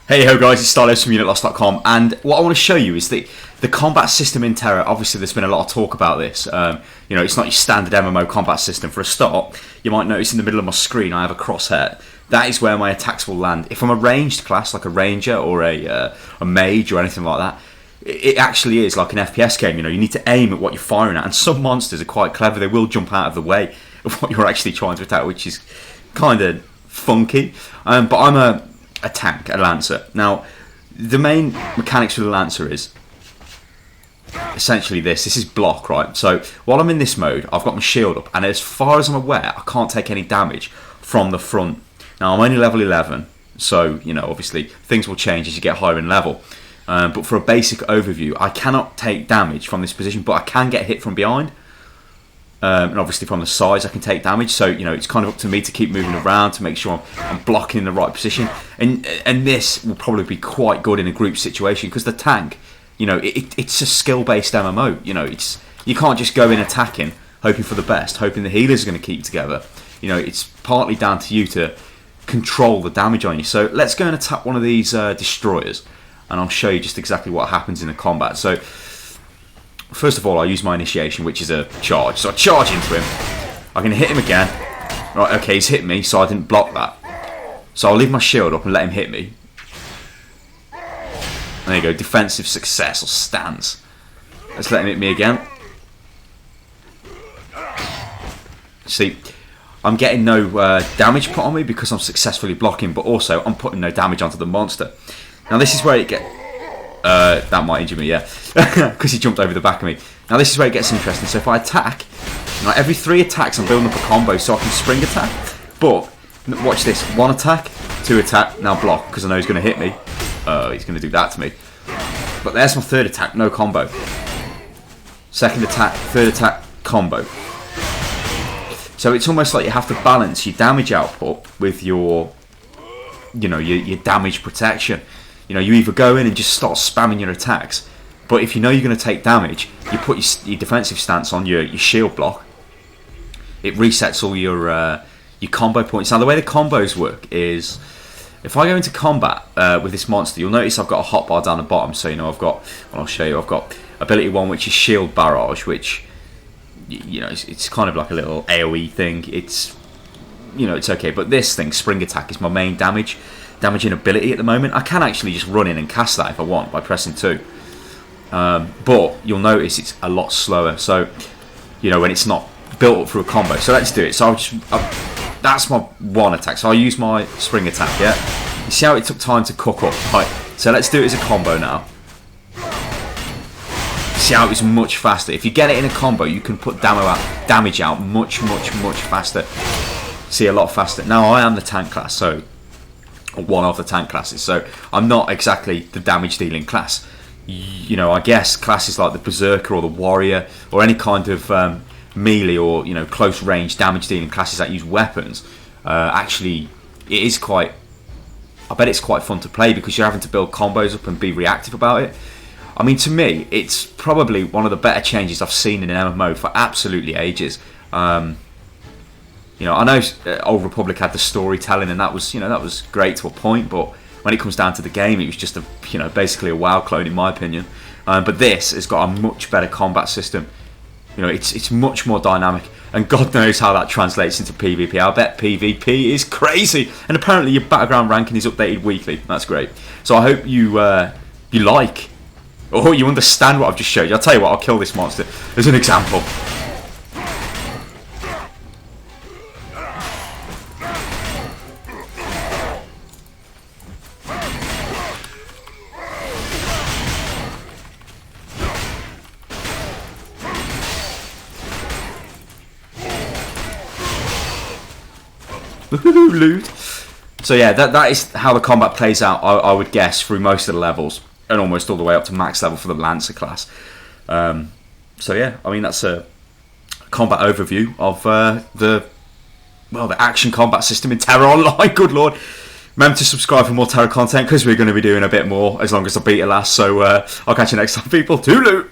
Hey ho guys, it's Starlos from UnitLost.com, and what I want to show you is the combat system in Tera. Obviously there's been a lot of talk about this. It's not your standard MMO combat system. For a start, you might notice in the middle of my screen I have a crosshair. That is where my attacks will land. If I'm a ranged class, like a ranger or a mage or anything like that, it actually is like an FPS game. You need to aim at what you're firing at, and some monsters are quite clever. They will jump out of the way of what you're actually trying to attack, which is kind of funky. But I'm a tank, a lancer. Now, the main mechanics for the lancer is essentially this is block, right? So while I'm in this mode, I've got my shield up, and as far as I'm aware, I can't take any damage from the front. Now, I'm only level 11, so obviously things will change as you get higher in level, but for a basic overview, I cannot take damage from this position, but I can get hit from behind. And obviously from the sides I can take damage, so it's kind of up to me to keep moving around to make sure I'm blocking in the right position, and this will probably be quite good in a group situation, because the tank, it's a skill-based MMO. You can't just go in attacking, hoping for the best, hoping the healers are going to keep together. It's partly down to you to control the damage on you. So let's go and attack one of these destroyers, and I'll show you just exactly what happens in the combat. So first of all, I use my initiation, which is a charge. So I charge into him. I can hit him again. Right, okay, he's hit me, so I didn't block that. So I'll leave my shield up and let him hit me. There you go, defensive success, or stance. Let's let him hit me again. See, I'm getting no damage put on me because I'm successfully blocking, but also I'm putting no damage onto the monster. Now this is where it gets... that might injure me, yeah, because he jumped over the back of me. Now this is where it gets interesting. So if I attack, every 3 attacks I'm building up a combo so I can spring attack. But watch this: 1 attack, 2 attack, now block, because I know he's going to hit me. He's going to do that to me. But there's my 3rd attack, no combo. 2nd attack, 3rd attack, combo. So it's almost like you have to balance your damage output with your damage protection. You either go in and just start spamming your attacks, but if you're going to take damage, you put your defensive stance on your shield block. It resets all your combo points. Now the way the combos work is, if I go into combat with this monster, you'll notice I've got a hotbar down the bottom. So I've got, I'll show you, I've got ability 1, which is shield barrage, which it's kind of like a little AoE thing. It's it's okay, but this thing, spring attack, is my main damaging ability at the moment. I can actually just run in and cast that if I want by pressing 2, but you'll notice it's a lot slower, so when it's not built up through a combo. So let's do it. So that's my 1 attack, so I'll use my spring attack. Yeah, you see how it took time to cook up? Right, so let's do it as a combo now. See how it was much faster. If you get it in a combo, you can put damage out much faster. See, a lot faster. Now I am the tank class, so one of the tank classes, so I'm not exactly the damage dealing class. I guess classes like the berserker or the warrior or any kind of melee or close range damage dealing classes that use weapons, actually I bet it's quite fun to play, because you're having to build combos up and be reactive about it. I mean, to me, it's probably one of the better changes I've seen in an MMO for absolutely ages. I know Old Republic had the storytelling, and that was great to a point, but when it comes down to the game, it was just basically a WoW clone, in my opinion. But this has got a much better combat system. It's much more dynamic, and God knows how that translates into PvP. I bet PvP is crazy, and apparently your battleground ranking is updated weekly. That's great. So I hope you like, or you understand what I've just showed you. I'll tell you what, I'll kill this monster as an example. Loot. So yeah, that is how the combat plays out, I would guess, through most of the levels, and almost all the way up to max level for the Lancer class. So yeah, I mean, that's a combat overview of the action combat system in Tera Online. Good lord. Remember to subscribe for more Tera content, because we're going to be doing a bit more as long as the beta lasts. So I'll catch you next time, people. Toodaloo!